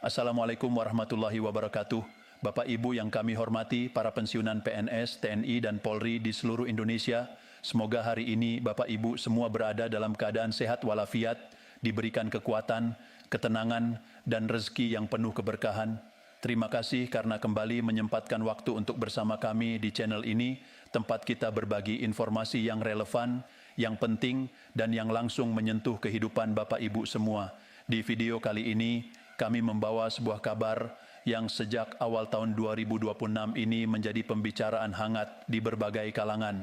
Assalamualaikum warahmatullahi wabarakatuh. Bapak Ibu yang kami hormati, para pensiunan PNS, TNI, dan Polri di seluruh Indonesia, semoga hari ini Bapak Ibu semua berada dalam keadaan sehat walafiat, diberikan kekuatan, ketenangan, dan rezeki yang penuh keberkahan. Terima kasih karena kembali menyempatkan waktu untuk bersama kami di channel ini, tempat kita berbagi informasi yang relevan, yang penting, dan yang langsung menyentuh kehidupan Bapak Ibu semua. Di video kali ini, kami membawa sebuah kabar yang sejak awal tahun 2026 ini menjadi pembicaraan hangat di berbagai kalangan.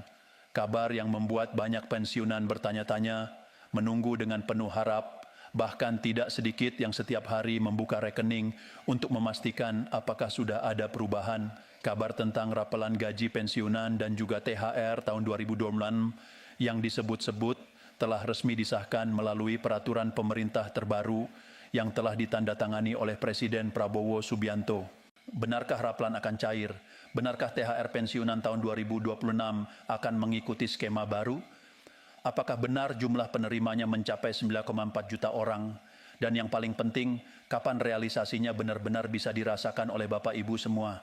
Kabar yang membuat banyak pensiunan bertanya-tanya, menunggu dengan penuh harap, bahkan tidak sedikit yang setiap hari membuka rekening untuk memastikan apakah sudah ada perubahan. Kabar tentang rapelan gaji pensiunan dan juga THR tahun 2026 yang disebut-sebut telah resmi disahkan melalui peraturan pemerintah terbaru yang telah ditandatangani oleh Presiden Prabowo Subianto. Benarkah rapelan akan cair? Benarkah THR pensiunan tahun 2026 akan mengikuti skema baru? Apakah benar jumlah penerimanya mencapai 9,4 juta orang? Dan yang paling penting, kapan realisasinya benar-benar bisa dirasakan oleh Bapak Ibu semua?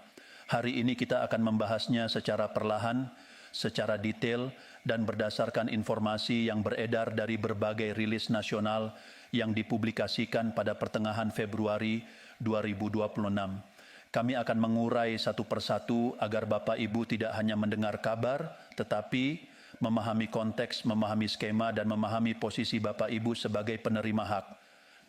Hari ini kita akan membahasnya secara perlahan, secara detail, dan berdasarkan informasi yang beredar dari berbagai rilis nasional yang dipublikasikan pada pertengahan Februari 2026. Kami akan mengurai satu persatu agar Bapak Ibu tidak hanya mendengar kabar, tetapi memahami konteks, memahami skema, dan memahami posisi Bapak Ibu sebagai penerima hak.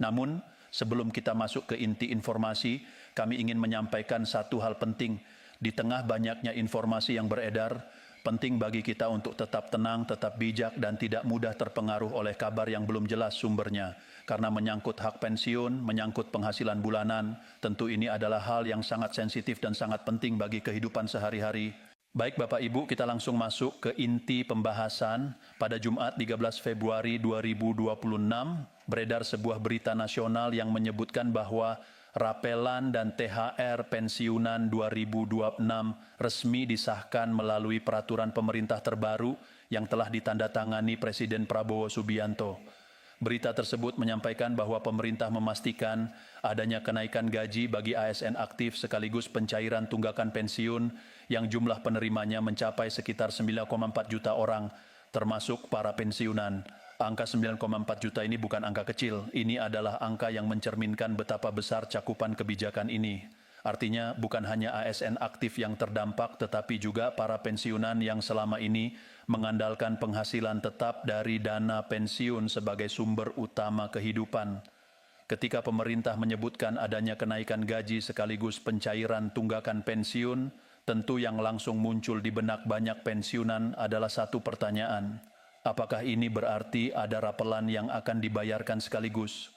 Namun, sebelum kita masuk ke inti informasi, kami ingin menyampaikan satu hal penting. Di tengah banyaknya informasi yang beredar, penting bagi kita untuk tetap tenang, tetap bijak, dan tidak mudah terpengaruh oleh kabar yang belum jelas sumbernya. Karena menyangkut hak pensiun, menyangkut penghasilan bulanan, tentu ini adalah hal yang sangat sensitif dan sangat penting bagi kehidupan sehari-hari. Baik Bapak Ibu, kita langsung masuk ke inti pembahasan. Pada Jumat 13 Februari 2026, beredar sebuah berita nasional yang menyebutkan bahwa rapelan dan THR pensiunan 2026 resmi disahkan melalui peraturan pemerintah terbaru yang telah ditandatangani Presiden Prabowo Subianto. Berita tersebut menyampaikan bahwa pemerintah memastikan adanya kenaikan gaji bagi ASN aktif sekaligus pencairan tunggakan pensiun yang jumlah penerimanya mencapai sekitar 9,4 juta orang, termasuk para pensiunan. Angka 9,4 juta ini bukan angka kecil, ini adalah angka yang mencerminkan betapa besar cakupan kebijakan ini. Artinya bukan hanya ASN aktif yang terdampak, tetapi juga para pensiunan yang selama ini mengandalkan penghasilan tetap dari dana pensiun sebagai sumber utama kehidupan. Ketika pemerintah menyebutkan adanya kenaikan gaji sekaligus pencairan tunggakan pensiun, tentu yang langsung muncul di benak banyak pensiunan adalah satu pertanyaan. Apakah ini berarti ada rapelan yang akan dibayarkan sekaligus?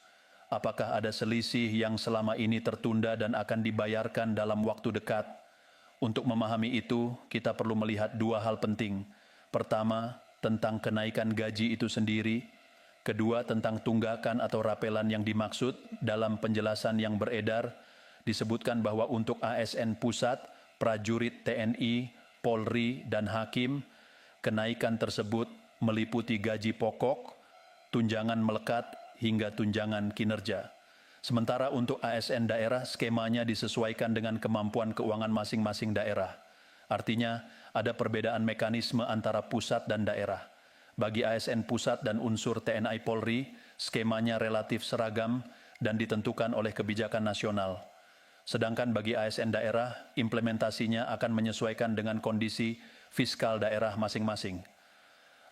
Apakah ada selisih yang selama ini tertunda dan akan dibayarkan dalam waktu dekat? Untuk memahami itu, kita perlu melihat dua hal penting. Pertama, tentang kenaikan gaji itu sendiri. Kedua, tentang tunggakan atau rapelan yang dimaksud. Dalam penjelasan yang beredar, disebutkan bahwa untuk ASN pusat, prajurit TNI, Polri, dan Hakim, kenaikan tersebut meliputi gaji pokok, tunjangan melekat, hingga tunjangan kinerja. Sementara untuk ASN daerah, skemanya disesuaikan dengan kemampuan keuangan masing-masing daerah. Artinya, ada perbedaan mekanisme antara pusat dan daerah. Bagi ASN pusat dan unsur TNI Polri, skemanya relatif seragam dan ditentukan oleh kebijakan nasional. Sedangkan bagi ASN daerah, implementasinya akan menyesuaikan dengan kondisi fiskal daerah masing-masing.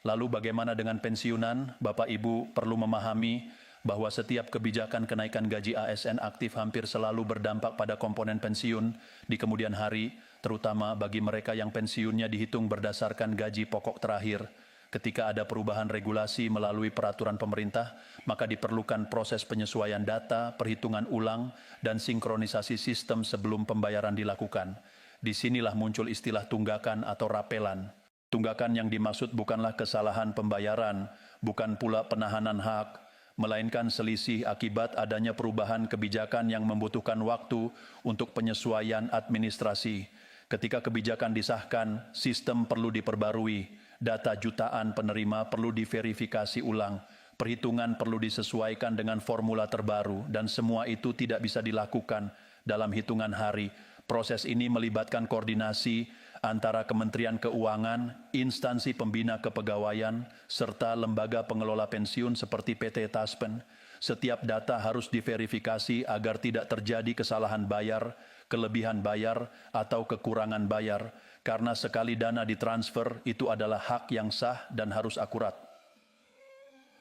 Lalu bagaimana dengan pensiunan? Bapak Ibu perlu memahami bahwa setiap kebijakan kenaikan gaji ASN aktif hampir selalu berdampak pada komponen pensiun di kemudian hari, terutama bagi mereka yang pensiunnya dihitung berdasarkan gaji pokok terakhir. Ketika ada perubahan regulasi melalui peraturan pemerintah, maka diperlukan proses penyesuaian data, perhitungan ulang, dan sinkronisasi sistem sebelum pembayaran dilakukan. Disinilah muncul istilah tunggakan atau rapelan. Tunggakan yang dimaksud bukanlah kesalahan pembayaran, bukan pula penahanan hak, melainkan selisih akibat adanya perubahan kebijakan yang membutuhkan waktu untuk penyesuaian administrasi. Ketika kebijakan disahkan, sistem perlu diperbarui, data jutaan penerima perlu diverifikasi ulang, Perhitungan perlu disesuaikan dengan formula terbaru dan semua itu tidak bisa dilakukan dalam hitungan hari. Proses ini melibatkan koordinasi antara Kementerian Keuangan, instansi pembina kepegawaian, serta lembaga pengelola pensiun seperti PT Taspen. Setiap data harus diverifikasi agar tidak terjadi kesalahan bayar, kelebihan bayar, atau kekurangan bayar, karena sekali dana ditransfer itu adalah hak yang sah dan harus akurat.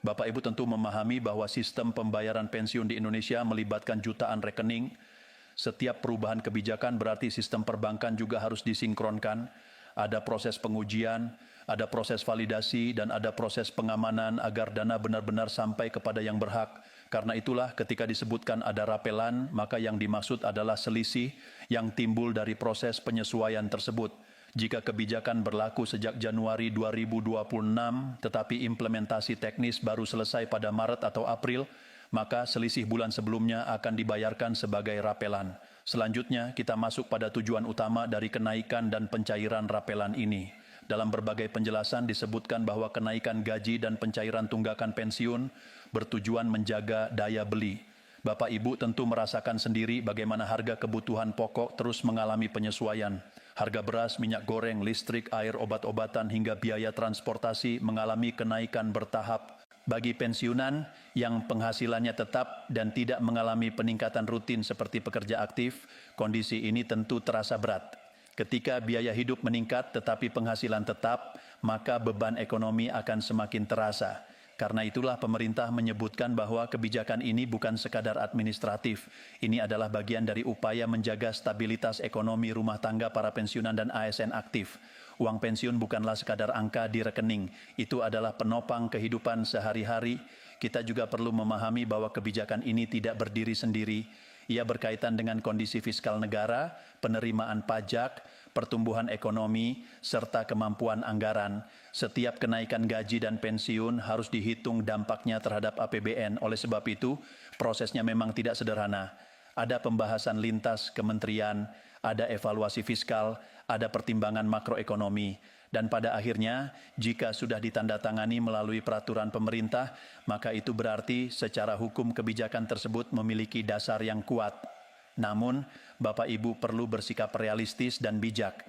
Bapak Ibu tentu memahami bahwa sistem pembayaran pensiun di Indonesia melibatkan jutaan rekening. Setiap perubahan kebijakan berarti sistem perbankan juga harus disinkronkan. Ada proses pengujian, ada proses validasi, dan ada proses pengamanan agar dana benar-benar sampai kepada yang berhak. Karena itulah ketika disebutkan ada rapelan, maka yang dimaksud adalah selisih yang timbul dari proses penyesuaian tersebut. Jika kebijakan berlaku sejak Januari 2026, tetapi implementasi teknis baru selesai pada Maret atau April, maka selisih bulan sebelumnya akan dibayarkan sebagai rapelan. Selanjutnya, kita masuk pada tujuan utama dari kenaikan dan pencairan rapelan ini. Dalam berbagai penjelasan disebutkan bahwa kenaikan gaji dan pencairan tunggakan pensiun bertujuan menjaga daya beli. Bapak Ibu tentu merasakan sendiri bagaimana harga kebutuhan pokok terus mengalami penyesuaian. Harga beras, minyak goreng, listrik, air, obat-obatan hingga biaya transportasi mengalami kenaikan bertahap. Bagi pensiunan yang penghasilannya tetap dan tidak mengalami peningkatan rutin seperti pekerja aktif, kondisi ini tentu terasa berat. Ketika biaya hidup meningkat tetapi penghasilan tetap, maka beban ekonomi akan semakin terasa. Karena itulah pemerintah menyebutkan bahwa kebijakan ini bukan sekadar administratif. Ini adalah bagian dari upaya menjaga stabilitas ekonomi rumah tangga para pensiunan dan ASN aktif. Uang pensiun bukanlah sekadar angka di rekening. Itu adalah penopang kehidupan sehari-hari. Kita juga perlu memahami bahwa kebijakan ini tidak berdiri sendiri. Ia berkaitan dengan kondisi fiskal negara, penerimaan pajak, pertumbuhan ekonomi, serta kemampuan anggaran. Setiap kenaikan gaji dan pensiun harus dihitung dampaknya terhadap APBN. Oleh sebab itu, prosesnya memang tidak sederhana. Ada pembahasan lintas kementerian, ada evaluasi fiskal, ada pertimbangan makroekonomi. Dan pada akhirnya, jika sudah ditandatangani melalui peraturan pemerintah, maka itu berarti secara hukum kebijakan tersebut memiliki dasar yang kuat. Namun, Bapak Ibu perlu bersikap realistis dan bijak.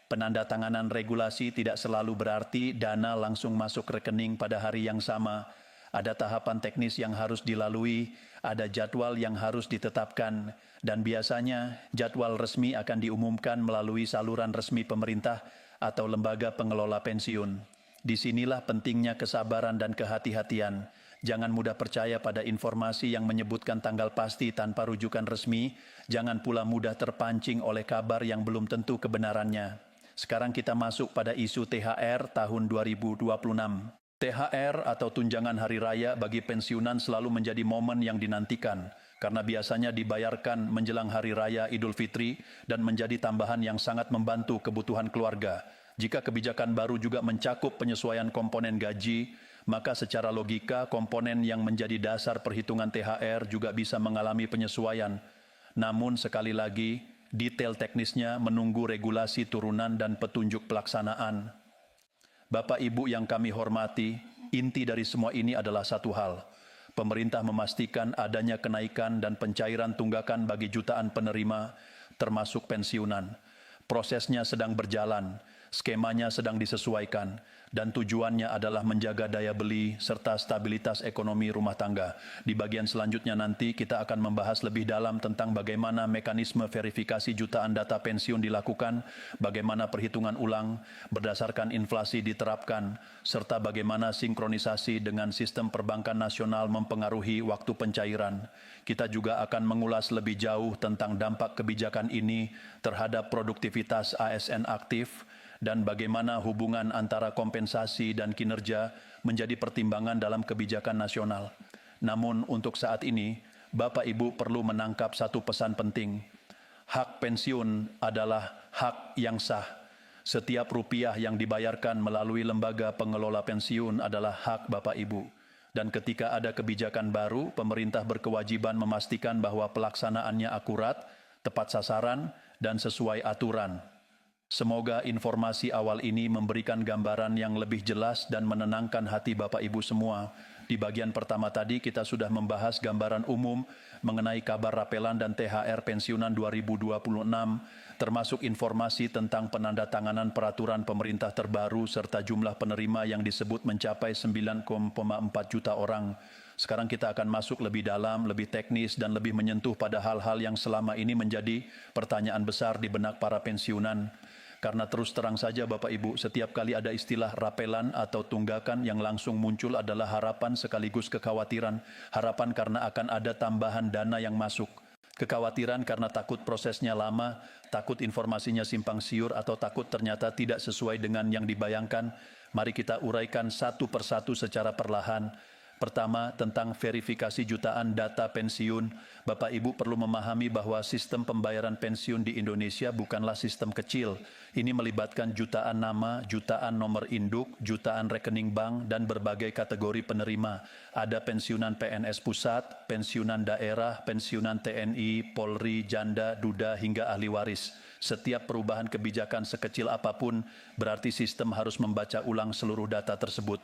Penandatanganan regulasi tidak selalu berarti dana langsung masuk rekening pada hari yang sama. Ada tahapan teknis yang harus dilalui, ada jadwal yang harus ditetapkan, dan biasanya jadwal resmi akan diumumkan melalui saluran resmi pemerintah atau lembaga pengelola pensiun. Disinilah pentingnya kesabaran dan kehati-hatian. Jangan mudah percaya pada informasi yang menyebutkan tanggal pasti tanpa rujukan resmi. Jangan pula mudah terpancing oleh kabar yang belum tentu kebenarannya. Sekarang kita masuk pada isu THR tahun 2026. THR atau tunjangan hari raya bagi pensiunan selalu menjadi momen yang dinantikan, karena biasanya dibayarkan menjelang hari raya Idul Fitri dan menjadi tambahan yang sangat membantu kebutuhan keluarga. Jika kebijakan baru juga mencakup penyesuaian komponen gaji, maka secara logika komponen yang menjadi dasar perhitungan THR juga bisa mengalami penyesuaian. Namun sekali lagi, detail teknisnya menunggu regulasi turunan dan petunjuk pelaksanaan. Bapak Ibu yang kami hormati, inti dari semua ini adalah satu hal. Pemerintah memastikan adanya kenaikan dan pencairan tunggakan bagi jutaan penerima, termasuk pensiunan. Prosesnya sedang berjalan, skemanya sedang disesuaikan, dan tujuannya adalah menjaga daya beli serta stabilitas ekonomi rumah tangga. Di bagian selanjutnya nanti kita akan membahas lebih dalam tentang bagaimana mekanisme verifikasi jutaan data pensiun dilakukan, bagaimana perhitungan ulang berdasarkan inflasi diterapkan, serta bagaimana sinkronisasi dengan sistem perbankan nasional mempengaruhi waktu pencairan. Kita juga akan mengulas lebih jauh tentang dampak kebijakan ini terhadap produktivitas ASN aktif, dan bagaimana hubungan antara kompensasi dan kinerja menjadi pertimbangan dalam kebijakan nasional. Namun untuk saat ini, Bapak Ibu perlu menangkap satu pesan penting. Hak pensiun adalah hak yang sah. Setiap rupiah yang dibayarkan melalui lembaga pengelola pensiun adalah hak Bapak Ibu. Dan ketika ada kebijakan baru, pemerintah berkewajiban memastikan bahwa pelaksanaannya akurat, tepat sasaran, dan sesuai aturan. Semoga informasi awal ini memberikan gambaran yang lebih jelas dan menenangkan hati Bapak Ibu semua. Di bagian pertama tadi kita sudah membahas gambaran umum mengenai kabar rapelan dan THR pensiunan 2026, termasuk informasi tentang penandatanganan peraturan pemerintah terbaru serta jumlah penerima yang disebut mencapai 9,4 juta orang. Sekarang kita akan masuk lebih dalam, lebih teknis dan lebih menyentuh pada hal-hal yang selama ini menjadi pertanyaan besar di benak para pensiunan. Karena terus terang saja Bapak Ibu, setiap kali ada istilah rapelan atau tunggakan yang langsung muncul adalah harapan sekaligus kekhawatiran. Harapan karena akan ada tambahan dana yang masuk. Kekhawatiran karena takut prosesnya lama, takut informasinya simpang siur atau takut ternyata tidak sesuai dengan yang dibayangkan. Mari kita uraikan satu persatu secara perlahan. Pertama, tentang verifikasi jutaan data pensiun. Bapak Ibu perlu memahami bahwa sistem pembayaran pensiun di Indonesia bukanlah sistem kecil. Ini melibatkan jutaan nama, jutaan nomor induk, jutaan rekening bank, dan berbagai kategori penerima. Ada pensiunan PNS pusat, pensiunan daerah, pensiunan TNI, Polri, janda, duda, hingga ahli waris. Setiap perubahan kebijakan sekecil apapun, berarti sistem harus membaca ulang seluruh data tersebut.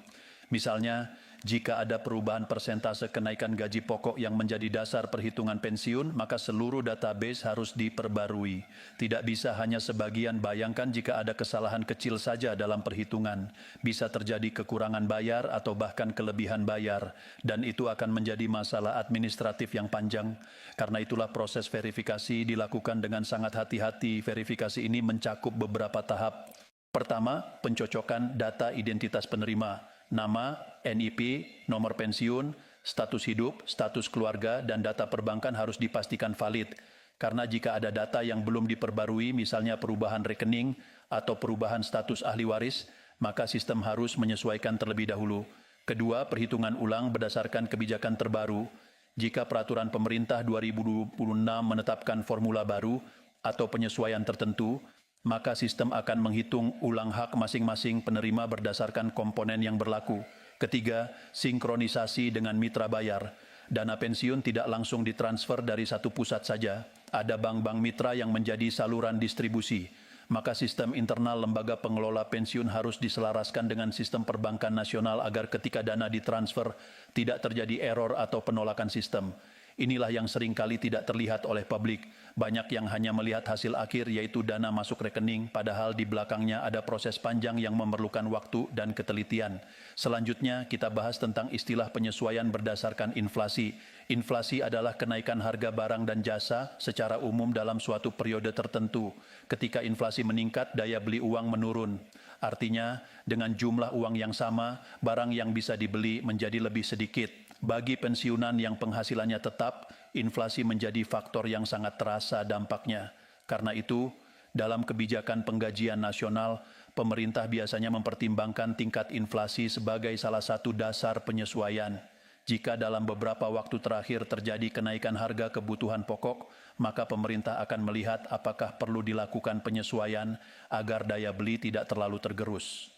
Misalnya, jika ada perubahan persentase kenaikan gaji pokok yang menjadi dasar perhitungan pensiun, maka seluruh database harus diperbarui. Tidak bisa hanya sebagian. Bayangkan jika ada kesalahan kecil saja dalam perhitungan. Bisa terjadi kekurangan bayar atau bahkan kelebihan bayar. Dan itu akan menjadi masalah administratif yang panjang. Karena itulah proses verifikasi dilakukan dengan sangat hati-hati. Verifikasi ini mencakup beberapa tahap. Pertama, pencocokan data identitas penerima. Nama, NIP, nomor pensiun, status hidup, status keluarga, dan data perbankan harus dipastikan valid. Karena jika ada data yang belum diperbarui, misalnya perubahan rekening atau perubahan status ahli waris, maka sistem harus menyesuaikan terlebih dahulu. Kedua, perhitungan ulang berdasarkan kebijakan terbaru. Jika peraturan pemerintah 2026 menetapkan formula baru atau penyesuaian tertentu, maka sistem akan menghitung ulang hak masing-masing penerima berdasarkan komponen yang berlaku. Ketiga, sinkronisasi dengan mitra bayar. Dana pensiun tidak langsung ditransfer dari satu pusat saja. Ada bank-bank mitra yang menjadi saluran distribusi. Maka sistem internal lembaga pengelola pensiun harus diselaraskan dengan sistem perbankan nasional agar ketika dana ditransfer tidak terjadi error atau penolakan sistem. Inilah yang seringkali tidak terlihat oleh publik. Banyak yang hanya melihat hasil akhir yaitu dana masuk rekening, padahal di belakangnya ada proses panjang yang memerlukan waktu dan ketelitian. Selanjutnya kita bahas tentang istilah penyesuaian berdasarkan inflasi. Inflasi adalah kenaikan harga barang dan jasa secara umum dalam suatu periode tertentu. Ketika inflasi meningkat, daya beli uang menurun. Artinya, dengan jumlah uang yang sama, barang yang bisa dibeli menjadi lebih sedikit. Bagi pensiunan yang penghasilannya tetap, inflasi menjadi faktor yang sangat terasa dampaknya. Karena itu, dalam kebijakan penggajian nasional, pemerintah biasanya mempertimbangkan tingkat inflasi sebagai salah satu dasar penyesuaian. Jika dalam beberapa waktu terakhir terjadi kenaikan harga kebutuhan pokok, maka pemerintah akan melihat apakah perlu dilakukan penyesuaian agar daya beli tidak terlalu tergerus.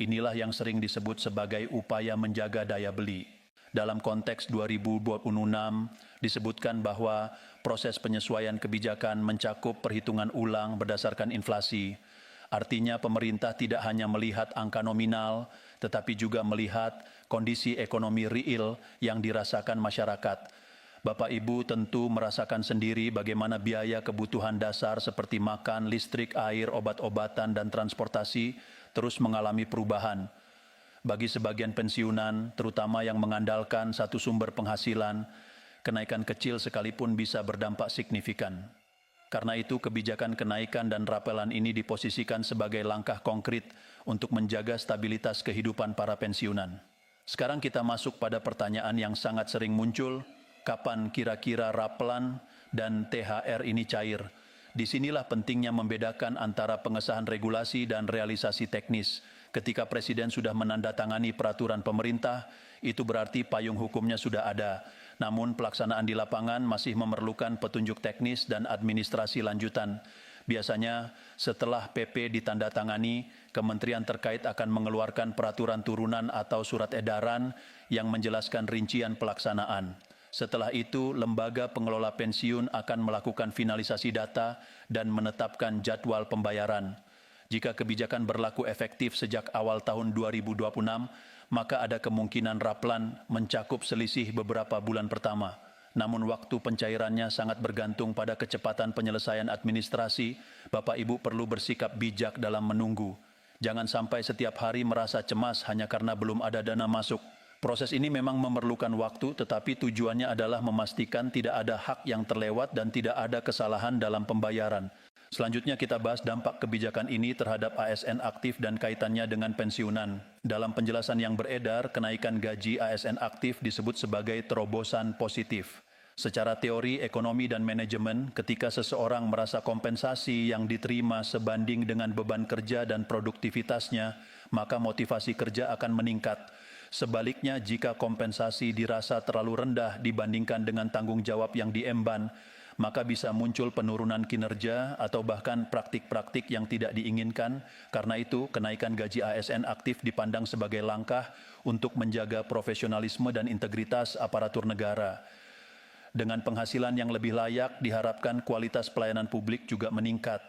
Inilah yang sering disebut sebagai upaya menjaga daya beli. Dalam konteks 2026 disebutkan bahwa proses penyesuaian kebijakan mencakup perhitungan ulang berdasarkan inflasi. Artinya pemerintah tidak hanya melihat angka nominal, tetapi juga melihat kondisi ekonomi real yang dirasakan masyarakat. Bapak Ibu tentu merasakan sendiri bagaimana biaya kebutuhan dasar seperti makan, listrik, air, obat-obatan, dan transportasi terus mengalami perubahan. Bagi sebagian pensiunan, terutama yang mengandalkan satu sumber penghasilan, kenaikan kecil sekalipun bisa berdampak signifikan. Karena itu, kebijakan kenaikan dan rapelan ini diposisikan sebagai langkah konkret untuk menjaga stabilitas kehidupan para pensiunan. Sekarang kita masuk pada pertanyaan yang sangat sering muncul, kapan kira-kira rapelan dan THR ini cair? Disinilah pentingnya membedakan antara pengesahan regulasi dan realisasi teknis. Ketika Presiden sudah menandatangani peraturan pemerintah, itu berarti payung hukumnya sudah ada. Namun pelaksanaan di lapangan masih memerlukan petunjuk teknis dan administrasi lanjutan. Biasanya setelah PP ditandatangani, kementerian terkait akan mengeluarkan peraturan turunan atau surat edaran yang menjelaskan rincian pelaksanaan. Setelah itu, lembaga pengelola pensiun akan melakukan finalisasi data dan menetapkan jadwal pembayaran. Jika kebijakan berlaku efektif sejak awal tahun 2026, maka ada kemungkinan Raplan mencakup selisih beberapa bulan pertama. Namun waktu pencairannya sangat bergantung pada kecepatan penyelesaian administrasi. Bapak Ibu perlu bersikap bijak dalam menunggu. Jangan sampai setiap hari merasa cemas hanya karena belum ada dana masuk. Proses ini memang memerlukan waktu, tetapi tujuannya adalah memastikan tidak ada hak yang terlewat dan tidak ada kesalahan dalam pembayaran. Selanjutnya kita bahas dampak kebijakan ini terhadap ASN aktif dan kaitannya dengan pensiunan. Dalam penjelasan yang beredar, kenaikan gaji ASN aktif disebut sebagai terobosan positif. Secara teori, ekonomi, dan manajemen, ketika seseorang merasa kompensasi yang diterima sebanding dengan beban kerja dan produktivitasnya, maka motivasi kerja akan meningkat. Sebaliknya, jika kompensasi dirasa terlalu rendah dibandingkan dengan tanggung jawab yang diemban, maka bisa muncul penurunan kinerja atau bahkan praktik-praktik yang tidak diinginkan. Karena itu, kenaikan gaji ASN aktif dipandang sebagai langkah untuk menjaga profesionalisme dan integritas aparatur negara. Dengan penghasilan yang lebih layak, diharapkan kualitas pelayanan publik juga meningkat.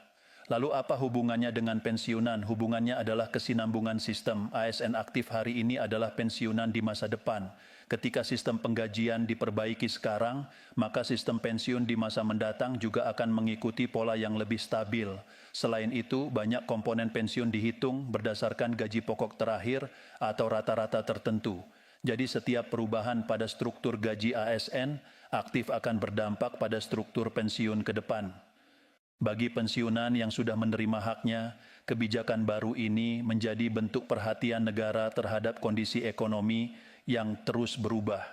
Lalu apa hubungannya dengan pensiunan? Hubungannya adalah kesinambungan sistem. ASN aktif hari ini adalah pensiunan di masa depan. Ketika sistem penggajian diperbaiki sekarang, maka sistem pensiun di masa mendatang juga akan mengikuti pola yang lebih stabil. Selain itu, banyak komponen pensiun dihitung berdasarkan gaji pokok terakhir atau rata-rata tertentu. Jadi setiap perubahan pada struktur gaji ASN aktif akan berdampak pada struktur pensiun ke depan. Bagi pensiunan yang sudah menerima haknya, kebijakan baru ini menjadi bentuk perhatian negara terhadap kondisi ekonomi yang terus berubah.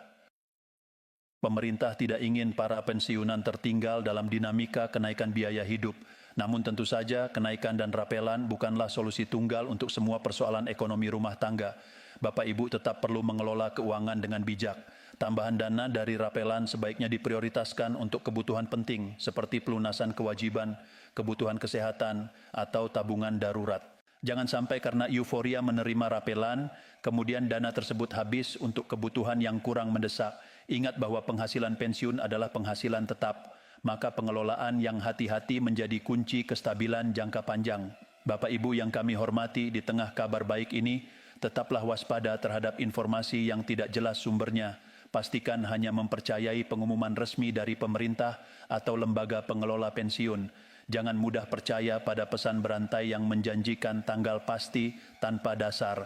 Pemerintah tidak ingin para pensiunan tertinggal dalam dinamika kenaikan biaya hidup. Namun tentu saja kenaikan dan rapelan bukanlah solusi tunggal untuk semua persoalan ekonomi rumah tangga. Bapak Ibu tetap perlu mengelola keuangan dengan bijak. Tambahan dana dari rapelan sebaiknya diprioritaskan untuk kebutuhan penting seperti pelunasan kewajiban, kebutuhan kesehatan, atau tabungan darurat. Jangan sampai karena euforia menerima rapelan, kemudian dana tersebut habis untuk kebutuhan yang kurang mendesak. Ingat bahwa penghasilan pensiun adalah penghasilan tetap, maka pengelolaan yang hati-hati menjadi kunci kestabilan jangka panjang. Bapak Ibu yang kami hormati, di tengah kabar baik ini, tetaplah waspada terhadap informasi yang tidak jelas sumbernya. Pastikan hanya mempercayai pengumuman resmi dari pemerintah atau lembaga pengelola pensiun. Jangan mudah percaya pada pesan berantai yang menjanjikan tanggal pasti tanpa dasar.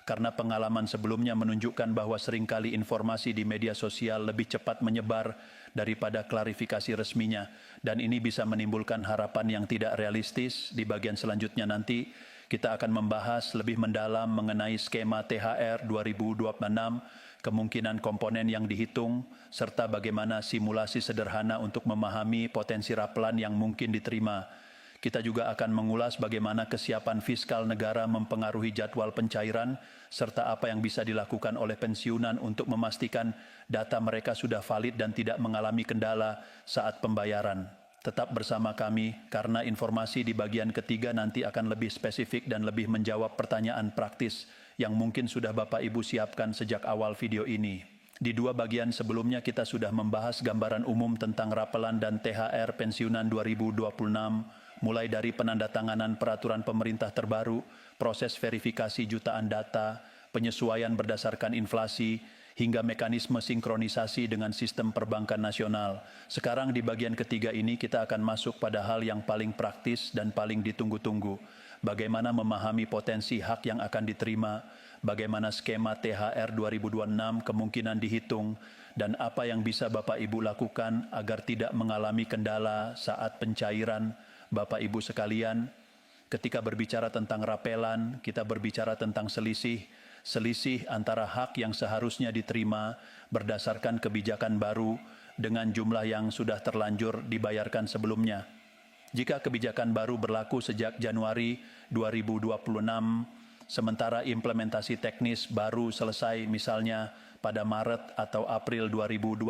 Karena pengalaman sebelumnya menunjukkan bahwa seringkali informasi di media sosial lebih cepat menyebar daripada klarifikasi resminya. Dan ini bisa menimbulkan harapan yang tidak realistis. Di bagian selanjutnya nanti, kita akan membahas lebih mendalam mengenai skema THR 2026, kemungkinan komponen yang dihitung, serta bagaimana simulasi sederhana untuk memahami potensi rapelan yang mungkin diterima. Kita juga akan mengulas bagaimana kesiapan fiskal negara mempengaruhi jadwal pencairan, serta apa yang bisa dilakukan oleh pensiunan untuk memastikan data mereka sudah valid dan tidak mengalami kendala saat pembayaran. Tetap bersama kami, karena informasi di bagian ketiga nanti akan lebih spesifik dan lebih menjawab pertanyaan praktis yang mungkin sudah Bapak Ibu siapkan sejak awal video ini. Di dua bagian sebelumnya kita sudah membahas gambaran umum tentang rapelan dan THR pensiunan 2026, mulai dari penandatanganan peraturan pemerintah terbaru, proses verifikasi jutaan data, penyesuaian berdasarkan inflasi, hingga mekanisme sinkronisasi dengan sistem perbankan nasional. Sekarang di bagian ketiga ini kita akan masuk pada hal yang paling praktis dan paling ditunggu-tunggu. Bagaimana memahami potensi hak yang akan diterima, bagaimana skema THR 2026 kemungkinan dihitung, dan apa yang bisa Bapak Ibu lakukan agar tidak mengalami kendala saat pencairan. Bapak Ibu sekalian, ketika berbicara tentang rapelan, kita berbicara tentang selisih antara hak yang seharusnya diterima berdasarkan kebijakan baru dengan jumlah yang sudah terlanjur dibayarkan sebelumnya. Jika kebijakan baru berlaku sejak Januari 2026, sementara implementasi teknis baru selesai misalnya pada Maret atau April 2026,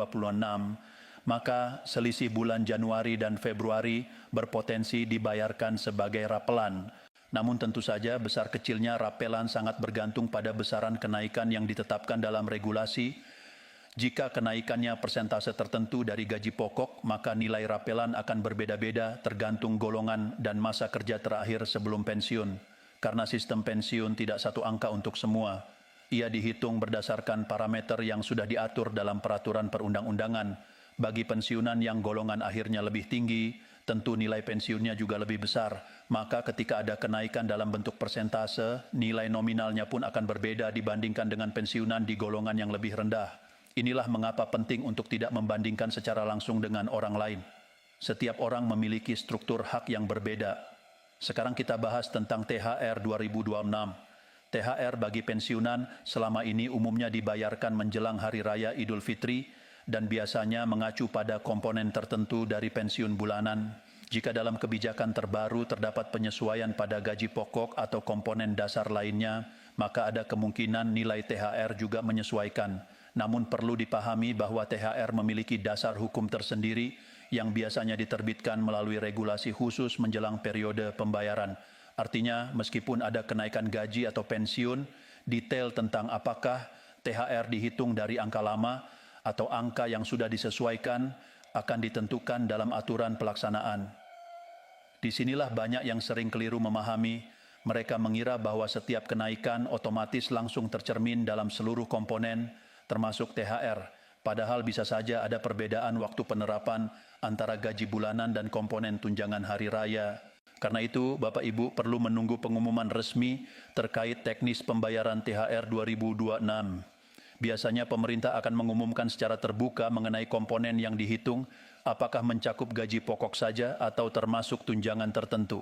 maka selisih bulan Januari dan Februari berpotensi dibayarkan sebagai rapelan. Namun tentu saja besar kecilnya rapelan sangat bergantung pada besaran kenaikan yang ditetapkan dalam regulasi. Jika kenaikannya persentase tertentu dari gaji pokok, maka nilai rapelan akan berbeda-beda tergantung golongan dan masa kerja terakhir sebelum pensiun. Karena sistem pensiun tidak satu angka untuk semua. Ia dihitung berdasarkan parameter yang sudah diatur dalam peraturan perundang-undangan. Bagi pensiunan yang golongan akhirnya lebih tinggi, tentu nilai pensiunnya juga lebih besar. Maka ketika ada kenaikan dalam bentuk persentase, nilai nominalnya pun akan berbeda dibandingkan dengan pensiunan di golongan yang lebih rendah. Inilah mengapa penting untuk tidak membandingkan secara langsung dengan orang lain. Setiap orang memiliki struktur hak yang berbeda. Sekarang kita bahas tentang THR 2026. THR bagi pensiunan selama ini umumnya dibayarkan menjelang Hari Raya Idul Fitri dan biasanya mengacu pada komponen tertentu dari pensiun bulanan. Jika dalam kebijakan terbaru terdapat penyesuaian pada gaji pokok atau komponen dasar lainnya, maka ada kemungkinan nilai THR juga menyesuaikan. Namun perlu dipahami bahwa THR memiliki dasar hukum tersendiri yang biasanya diterbitkan melalui regulasi khusus menjelang periode pembayaran. Artinya, meskipun ada kenaikan gaji atau pensiun, detail tentang apakah THR dihitung dari angka lama atau angka yang sudah disesuaikan akan ditentukan dalam aturan pelaksanaan. Disinilah banyak yang sering keliru memahami. Mereka mengira bahwa setiap kenaikan otomatis langsung tercermin dalam seluruh komponen, termasuk THR. Padahal bisa saja ada perbedaan waktu penerapan antara gaji bulanan dan komponen tunjangan hari raya. Karena itu, Bapak Ibu perlu menunggu pengumuman resmi terkait teknis pembayaran THR 2026. Biasanya pemerintah akan mengumumkan secara terbuka mengenai komponen yang dihitung, apakah mencakup gaji pokok saja atau termasuk tunjangan tertentu.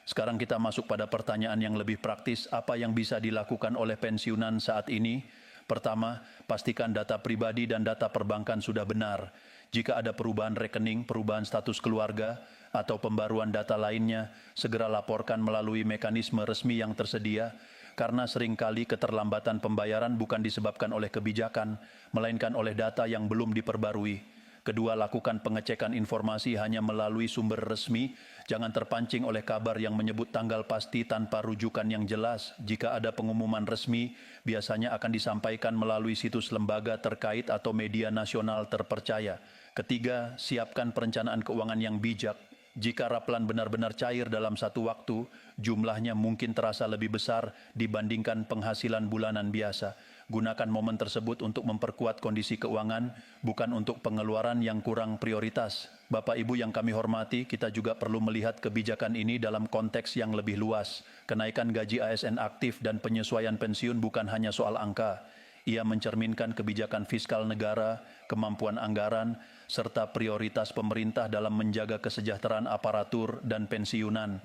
Sekarang kita masuk pada pertanyaan yang lebih praktis, apa yang bisa dilakukan oleh pensiunan saat ini? Pertama, pastikan data pribadi dan data perbankan sudah benar. Jika ada perubahan rekening, perubahan status keluarga, atau pembaruan data lainnya, segera laporkan melalui mekanisme resmi yang tersedia, karena seringkali keterlambatan pembayaran bukan disebabkan oleh kebijakan, melainkan oleh data yang belum diperbarui. Kedua, lakukan pengecekan informasi hanya melalui sumber resmi, jangan terpancing oleh kabar yang menyebut tanggal pasti tanpa rujukan yang jelas. Jika ada pengumuman resmi, biasanya akan disampaikan melalui situs lembaga terkait atau media nasional terpercaya. Ketiga, siapkan perencanaan keuangan yang bijak. Jika rapelan benar-benar cair dalam satu waktu, jumlahnya mungkin terasa lebih besar dibandingkan penghasilan bulanan biasa. Gunakan momen tersebut untuk memperkuat kondisi keuangan, bukan untuk pengeluaran yang kurang prioritas. Bapak Ibu yang kami hormati, kita juga perlu melihat kebijakan ini dalam konteks yang lebih luas. Kenaikan gaji ASN aktif dan penyesuaian pensiun bukan hanya soal angka. Ia mencerminkan kebijakan fiskal negara, kemampuan anggaran, serta prioritas pemerintah dalam menjaga kesejahteraan aparatur dan pensiunan.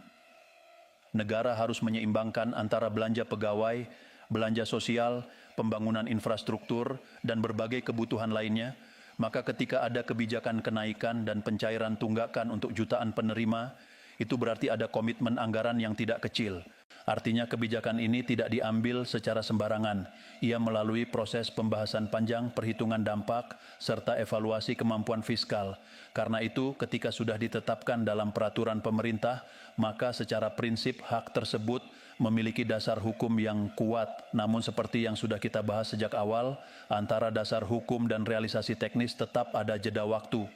Negara harus menyeimbangkan antara belanja pegawai, belanja sosial, pembangunan infrastruktur, dan berbagai kebutuhan lainnya. Maka ketika ada kebijakan kenaikan dan pencairan tunggakan untuk jutaan penerima, itu berarti ada komitmen anggaran yang tidak kecil. Artinya kebijakan ini tidak diambil secara sembarangan. Ia melalui proses pembahasan panjang, perhitungan dampak, serta evaluasi kemampuan fiskal. Karena itu, ketika sudah ditetapkan dalam peraturan pemerintah, maka secara prinsip hak tersebut memiliki dasar hukum yang kuat. Namun seperti yang sudah kita bahas sejak awal, antara dasar hukum dan realisasi teknis tetap ada jeda waktu.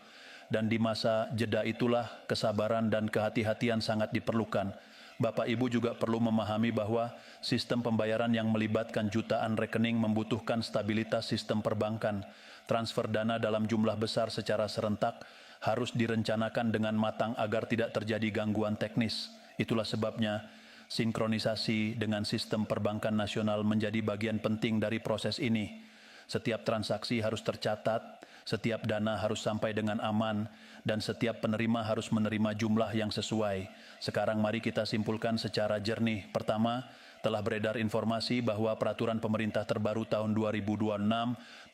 Dan di masa jeda itulah kesabaran dan kehati-hatian sangat diperlukan. Bapak Ibu juga perlu memahami bahwa sistem pembayaran yang melibatkan jutaan rekening membutuhkan stabilitas sistem perbankan. Transfer dana dalam jumlah besar secara serentak harus direncanakan dengan matang agar tidak terjadi gangguan teknis. Itulah sebabnya sinkronisasi dengan sistem perbankan nasional menjadi bagian penting dari proses ini. Setiap transaksi harus tercatat, setiap dana harus sampai dengan aman, dan setiap penerima harus menerima jumlah yang sesuai. Sekarang mari kita simpulkan secara jernih. Pertama, telah beredar informasi bahwa peraturan pemerintah terbaru tahun 2026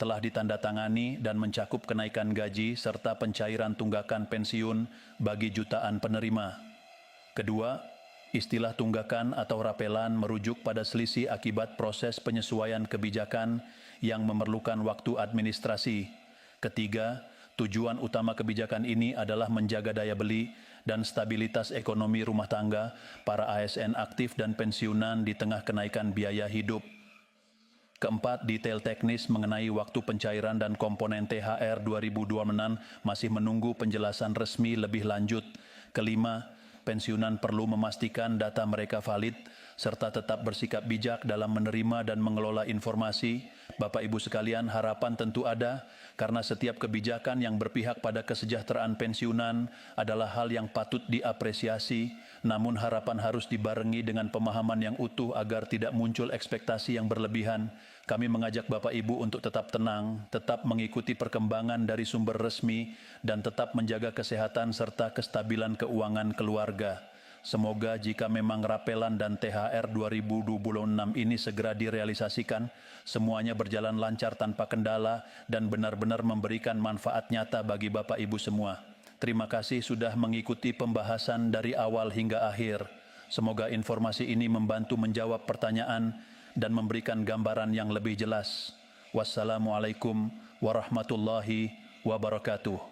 telah ditandatangani dan mencakup kenaikan gaji serta pencairan tunggakan pensiun bagi jutaan penerima. Kedua, istilah tunggakan atau rapelan merujuk pada selisih akibat proses penyesuaian kebijakan yang memerlukan waktu administrasi. Ketiga, tujuan utama kebijakan ini adalah menjaga daya beli dan stabilitas ekonomi rumah tangga para ASN aktif dan pensiunan di tengah kenaikan biaya hidup. Keempat, detail teknis mengenai waktu pencairan dan komponen THR 2026 masih menunggu penjelasan resmi lebih lanjut. Kelima, pensiunan perlu memastikan data mereka valid serta tetap bersikap bijak dalam menerima dan mengelola informasi. Bapak Ibu sekalian, harapan tentu ada, karena setiap kebijakan yang berpihak pada kesejahteraan pensiunan adalah hal yang patut diapresiasi, namun harapan harus dibarengi dengan pemahaman yang utuh agar tidak muncul ekspektasi yang berlebihan. Kami mengajak Bapak Ibu untuk tetap tenang, tetap mengikuti perkembangan dari sumber resmi, dan tetap menjaga kesehatan serta kestabilan keuangan keluarga. Semoga jika memang rapelan dan THR 2026 ini segera direalisasikan, semuanya berjalan lancar tanpa kendala dan benar-benar memberikan manfaat nyata bagi Bapak Ibu semua. Terima kasih sudah mengikuti pembahasan dari awal hingga akhir. Semoga informasi ini membantu menjawab pertanyaan dan memberikan gambaran yang lebih jelas. Wassalamualaikum warahmatullahi wabarakatuh.